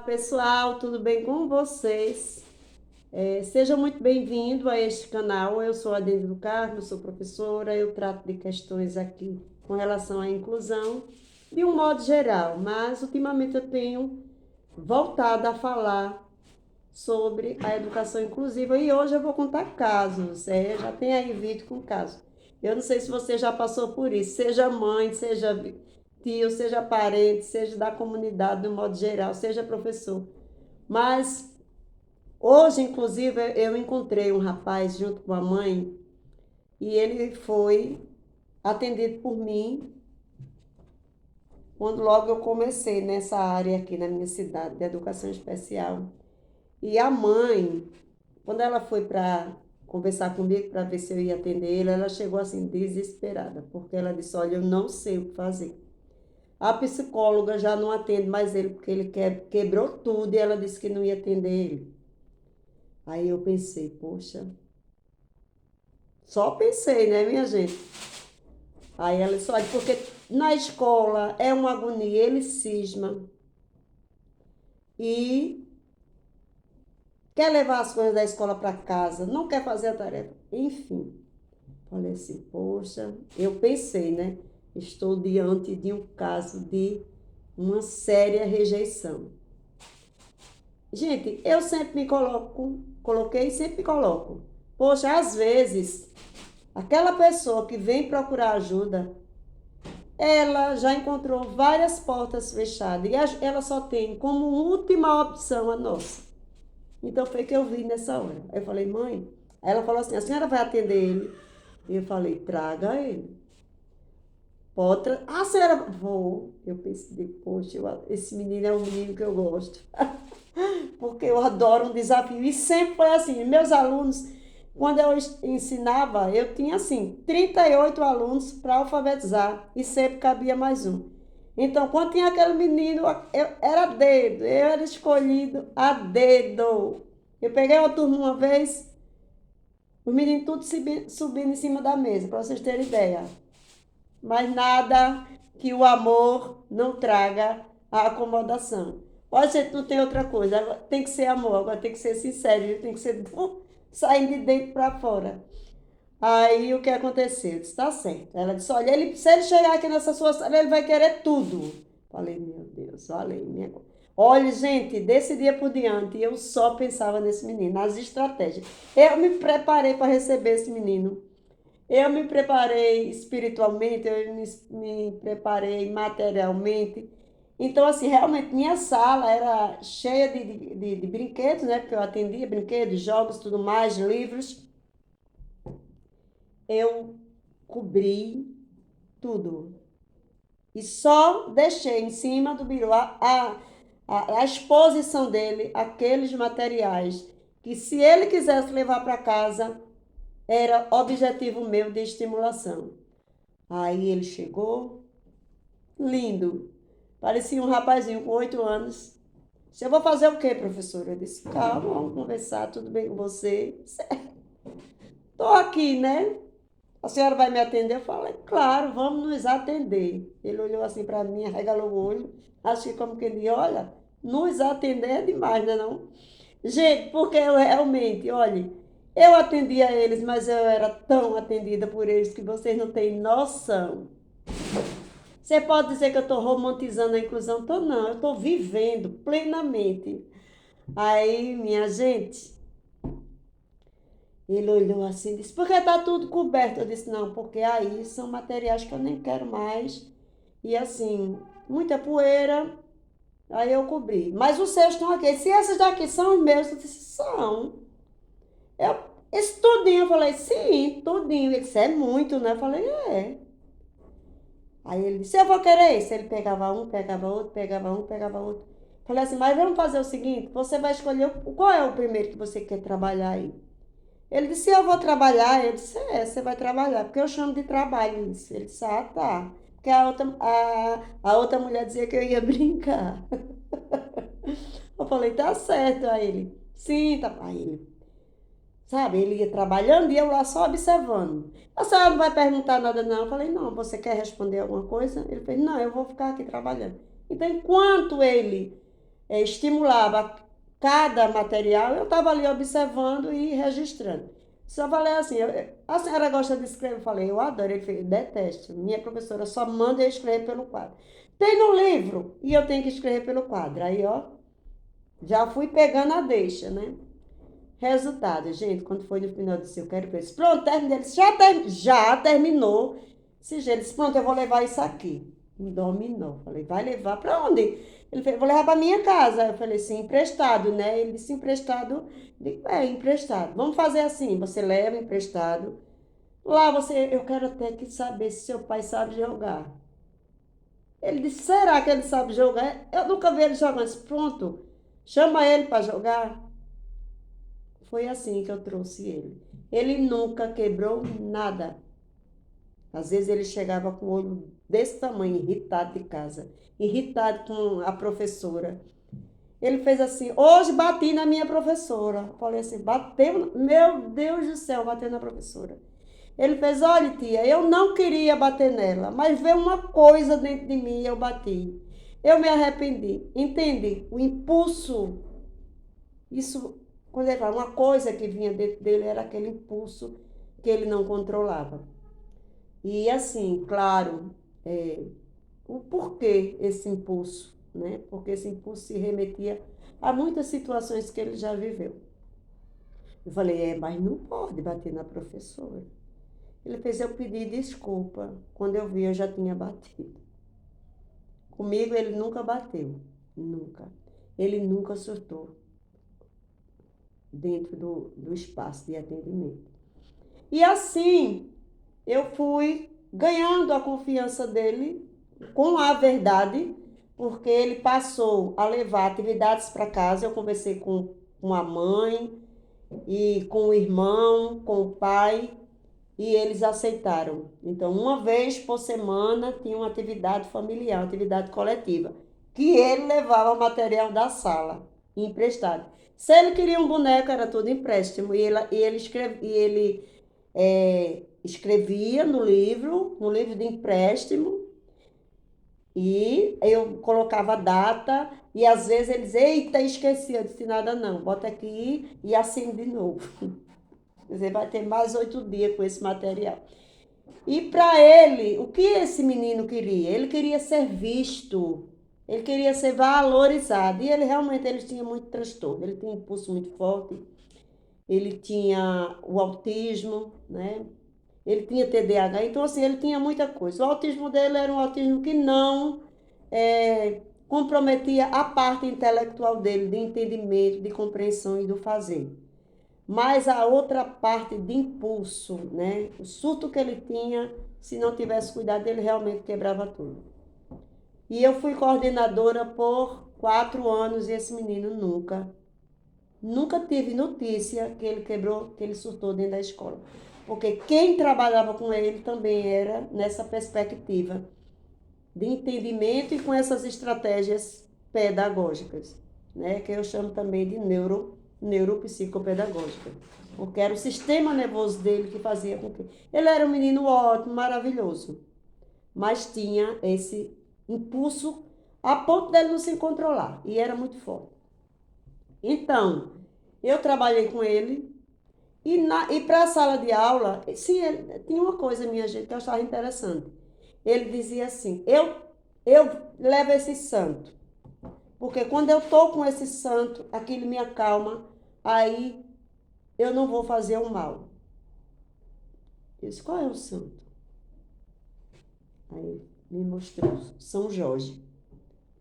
Pessoal, tudo bem com vocês? Seja muito bem-vindo a este canal. Eu sou a Denise do Carmo, sou professora, eu trato de questões aqui com relação à inclusão de um modo geral, mas ultimamente eu tenho voltado a falar sobre a educação inclusiva e hoje eu vou contar casos. Já tem aí vídeo com casos. Eu não sei se você já passou por isso, seja mãe, seja tio, seja parente, seja da comunidade de um modo geral, seja professor. Mas hoje, inclusive, eu encontrei um rapaz junto com a mãe e ele foi atendido por mim quando logo eu comecei nessa área aqui na minha cidade de educação especial. E a mãe, quando ela foi para conversar comigo para ver se eu ia atender ele, ela chegou assim desesperada, porque ela disse: "Olha, eu não sei o que fazer. A psicóloga já não atende mais ele porque ele quebrou tudo e ela disse que não ia atender ele." Aí eu pensei, poxa, só pensei, né, minha gente? Aí ela disse: "Olha, porque na escola é uma agonia, ele cisma e quer levar as coisas da escola para casa, não quer fazer a tarefa." Enfim, falei assim, poxa, eu pensei, né? Estou diante de um caso de uma séria rejeição. Gente, eu sempre me coloquei e sempre me coloco. Poxa, às vezes, aquela pessoa que vem procurar ajuda, ela já encontrou várias portas fechadas e ela só tem como última opção a nossa. Então foi que eu vi nessa hora. Aí eu falei, mãe, aí ela falou assim, a senhora vai atender ele? E eu falei, traga ele. Pode a senhora, vou. Eu pensei, poxa, esse menino é um menino que eu gosto. Porque eu adoro um desafio. E sempre foi assim, meus alunos, quando eu ensinava, eu tinha assim, 38 alunos para alfabetizar e sempre cabia mais um. Então, quando tinha aquele menino, eu era dedo, eu era escolhido a dedo. Eu peguei uma turma uma vez, os meninos tudo subindo em cima da mesa, para vocês terem ideia. Mas nada que o amor não traga a acomodação. Pode ser que não tem outra coisa, agora tem que ser amor, agora tem que ser sincero, tem que ser saindo de dentro para fora. Aí o que aconteceu? Eu disse, tá certo. Ela disse, olha, se ele chegar aqui nessa sua sala, ele vai querer tudo. Falei, meu Deus, falei, minha coisa. Olha, gente, desse dia por diante, eu só pensava nesse menino, nas estratégias. Eu me preparei para receber esse menino. Eu me preparei espiritualmente, me preparei materialmente. Então, assim, realmente, minha sala era cheia de brinquedos, né? Porque eu atendia brinquedos, jogos, tudo mais, livros. Eu cobri tudo. E só deixei em cima do biru a exposição dele, aqueles materiais, que se ele quisesse levar para casa, era objetivo meu de estimulação. Aí ele chegou, lindo, parecia um rapazinho com 8 anos. Disse, eu vou fazer o quê, professora? Eu disse, calma, vamos conversar, tudo bem com você? Estou aqui, né? A senhora vai me atender? Eu falei, claro, vamos nos atender. Ele olhou assim para mim, arregalou o olho, acho que como que ele, olha, nos atender é demais, né não? Gente, porque eu realmente, olha, eu atendia eles, mas eu era tão atendida por eles que vocês não têm noção. Você pode dizer que eu estou romantizando a inclusão? Tô não, eu estou vivendo plenamente. Aí, minha gente, ele olhou assim e disse, porque está tudo coberto? Eu disse, não, porque aí são materiais que eu nem quero mais. E assim, muita poeira, aí eu cobri. Mas os seus estão aqui. Se esses daqui são os meus, eu disse, são. Eu, esse tudinho, eu falei, sim, tudinho. Ele disse, é muito, né? Eu falei, é. Aí ele disse, eu vou querer isso. Ele pegava um, pegava outro, pegava um, pegava outro. Falei assim, mas vamos fazer o seguinte, você vai escolher qual é o primeiro que você quer trabalhar aí. Ele disse, eu vou trabalhar. Eu disse, você vai trabalhar, porque eu chamo de trabalho. Ele disse, ah, tá. Porque a outra mulher dizia que eu ia brincar. Eu falei, tá certo. Aí ele, sim, tá. Aí ele, sabe, ele ia trabalhando e eu lá só observando. A senhora não vai perguntar nada, não. Eu falei, não, você quer responder alguma coisa? Ele fez, não, eu vou ficar aqui trabalhando. Então, enquanto ele estimulava cada material, eu estava ali observando e registrando. Só falei assim, a senhora gosta de escrever? Eu falei, eu adoro. Ele fez, detesto. Minha professora só manda eu escrever pelo quadro. Tem no livro e eu tenho que escrever pelo quadro. Aí, ó, já fui pegando a deixa, né? Resultado, gente, quando foi no final, eu disse, eu quero ver isso. Pronto, terminei. Ele disse, já terminou. Esse jeito, disse, pronto, eu vou levar isso aqui. Me dominou. Falei, vai levar para onde? Ele falou, vou levar para minha casa. Eu falei, sim, emprestado, né? Ele disse, emprestado. Eu digo, emprestado. Vamos fazer assim, você leva emprestado. Lá você, eu quero até que saber se seu pai sabe jogar. Ele disse, será que ele sabe jogar? Eu nunca vi ele jogando. Eu disse, pronto, chama ele para jogar. Foi assim que eu trouxe ele. Ele nunca quebrou nada. Às vezes ele chegava com o olho desse tamanho, irritado de casa, irritado com a professora. Ele fez assim, hoje bati na minha professora. Falei assim, bateu, meu Deus do céu, bateu na professora. Ele fez, olha tia, eu não queria bater nela, mas veio uma coisa dentro de mim e eu bati. Eu me arrependi. Entende? O impulso, isso, quando ele fala, uma coisa que vinha dentro dele era aquele impulso que ele não controlava. E assim, claro, o porquê esse impulso, né? Porque esse impulso se remetia a muitas situações que ele já viveu. Eu falei, mas não pode bater na professora. Ele fez eu pedir desculpa. Quando eu vi, eu já tinha batido. Comigo ele nunca bateu, nunca. Ele nunca surtou dentro do espaço de atendimento. E assim, eu fui ganhando a confiança dele com a verdade, porque ele passou a levar atividades para casa. Eu conversei com a mãe e com o irmão, com o pai, e eles aceitaram. Então, uma vez por semana tinha uma atividade familiar, uma atividade coletiva, que ele levava material da sala emprestado. Se ele queria um boneco, era tudo empréstimo, escrevia no livro de empréstimo, e eu colocava a data, e às vezes eles, eita, esqueci, eu disse nada não, bota aqui e assine de novo. Você vai ter mais 8 dias com esse material. E para ele, o que esse menino queria? Ele queria ser visto, ele queria ser valorizado, e ele realmente ele tinha muito transtorno, ele tinha um impulso muito forte, ele tinha o autismo, né? Ele tinha TDAH, então assim, ele tinha muita coisa. O autismo dele era um autismo que não comprometia a parte intelectual dele, de entendimento, de compreensão e do fazer. Mas a outra parte de impulso, né? O surto que ele tinha, se não tivesse cuidado, ele realmente quebrava tudo. E eu fui coordenadora por 4 anos e esse menino nunca tive notícia que ele quebrou, que ele surtou dentro da escola. Porque quem trabalhava com ele também era nessa perspectiva de entendimento e com essas estratégias pedagógicas, né? Que eu chamo também de neuropsicopedagógica. Porque era o sistema nervoso dele que fazia com que... Ele era um menino ótimo, maravilhoso, mas tinha esse impulso a ponto dele não se controlar, e era muito forte. Então, eu trabalhei com ele, e para a sala de aula, sim, tinha uma coisa, minha gente, que eu achava interessante. Ele dizia assim, eu levo esse santo, porque quando eu estou com esse santo, aquilo me acalma, aí eu não vou fazer o mal. Eu disse, qual é o santo? Aí ele me mostrou, São Jorge.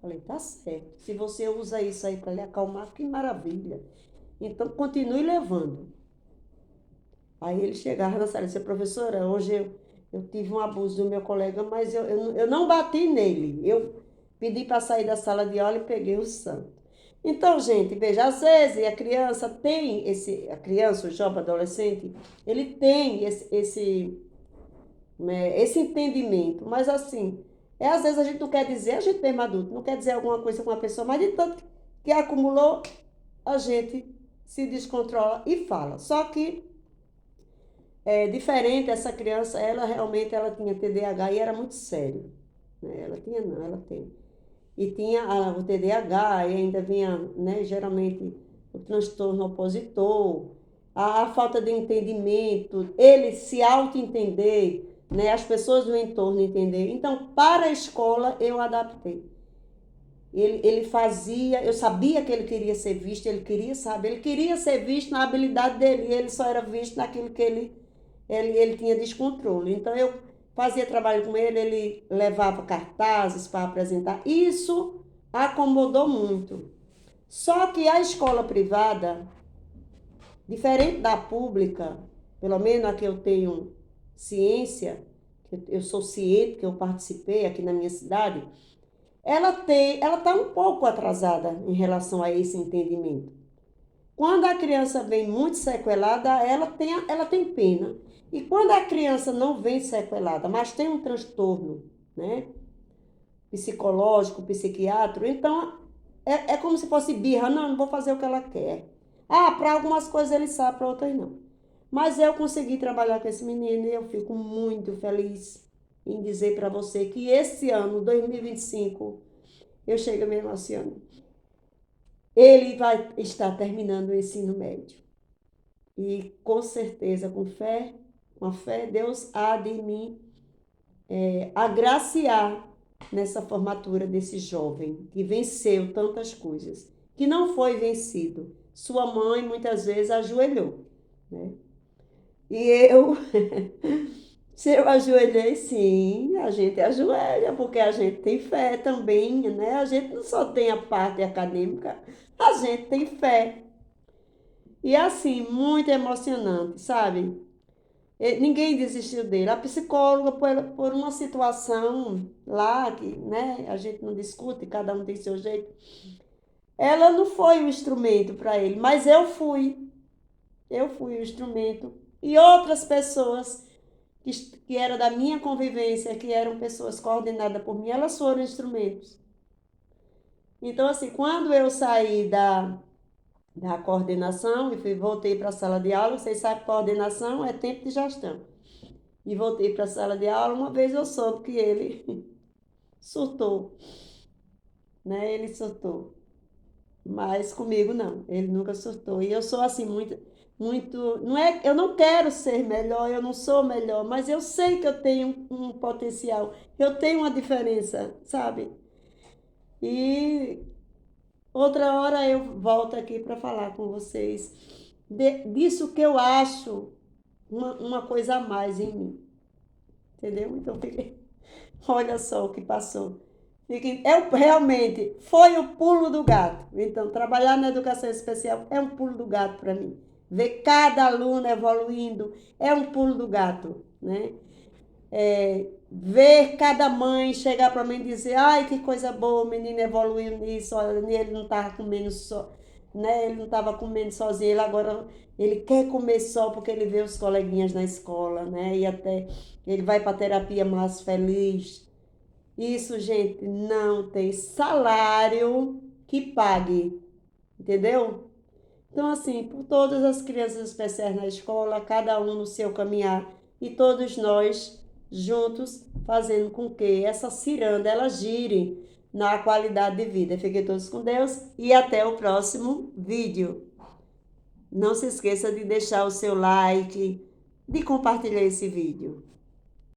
Falei, tá certo, se você usa isso aí para lhe acalmar, que maravilha. Então, continue levando. Aí ele chegava na sala e disse, professora, hoje eu tive um abuso do meu colega, mas eu não bati nele. Eu pedi para sair da sala de aula e peguei o santo. Então, gente, veja, às vezes a criança tem a criança, o jovem adolescente, ele tem esse entendimento, mas assim, às vezes a gente não quer dizer, a gente mesmo adulto, não quer dizer alguma coisa com uma pessoa, mas de tanto que acumulou, a gente se descontrola e fala. Só que diferente, essa criança, ela realmente ela tinha TDAH e era muito sério. Né? Ela tinha, não, ela tem. e tinha o TDAH, e ainda vinha, né, geralmente, o transtorno opositor, a falta de entendimento, ele se auto-entender, né, as pessoas do entorno entender. Então, para a escola, eu adaptei. Ele fazia, eu sabia que ele queria ser visto, ele queria saber, ele queria ser visto na habilidade dele, e ele só era visto naquilo que ele tinha descontrole. Então eu fazia trabalho com ele, ele levava cartazes para apresentar. Isso acomodou muito. Só que a escola privada, diferente da pública, pelo menos a que eu tenho ciência, eu sou ciente que eu participei aqui na minha cidade, ela está um pouco atrasada em relação a esse entendimento. Quando a criança vem muito sequelada, ela tem pena. E quando a criança não vem sequelada, mas tem um transtorno, né, psicológico, psiquiátrico, então é como se fosse birra. Não, não vou fazer o que ela quer. Ah, para algumas coisas ele sabe, para outras não. Mas eu consegui trabalhar com esse menino e eu fico muito feliz em dizer para você que esse ano, 2025, eu chego me emocionando. Ele vai estar terminando o ensino médio. E com certeza, com a fé, Deus há de me agraciar nessa formatura desse jovem que venceu tantas coisas, que não foi vencido. Sua mãe muitas vezes ajoelhou, né? E eu, se eu ajoelhei, sim, a gente ajoelha, porque a gente tem fé também, né? A gente não só tem a parte acadêmica, a gente tem fé. E assim, muito emocionante, sabe? Ninguém desistiu dele. A psicóloga, por uma situação lá, que, né, a gente não discute, cada um tem seu jeito, ela não foi o instrumento para ele, mas eu fui. Eu fui o instrumento. E outras pessoas que eram da minha convivência, que eram pessoas coordenadas por mim, elas foram instrumentos. Então, assim, quando eu saí da coordenação e voltei para a sala de aula, vocês sabem que coordenação é tempo de gestão. E voltei para a sala de aula, uma vez eu soube que ele surtou, né? Ele surtou. Mas comigo não, ele nunca surtou. E eu sou assim não é, eu não quero ser melhor, eu não sou melhor, mas eu sei que eu tenho um potencial, eu tenho uma diferença, sabe? E outra hora eu volto aqui para falar com vocês disso que eu acho uma coisa a mais em mim, entendeu? Então, olha só o que passou. Realmente, foi o pulo do gato. Então, trabalhar na educação especial é um pulo do gato para mim. Ver cada aluno evoluindo é um pulo do gato, né? Ver cada mãe chegar para mim e dizer, ai, que coisa boa, o menino evoluiu nisso, olha, ele não estava comendo só, né? Ele não estava comendo sozinho, ele agora ele quer comer só porque ele vê os coleguinhas na escola, né? E até ele vai para a terapia mais feliz. Isso, gente, não tem salário que pague, entendeu? Então, assim, por todas as crianças especiais na escola, cada um no seu caminhar e todos nós juntos fazendo com que essa ciranda ela gire na qualidade de vida. Fiquem todos com Deus e até o próximo vídeo. Não se esqueça de deixar o seu like, de compartilhar esse vídeo.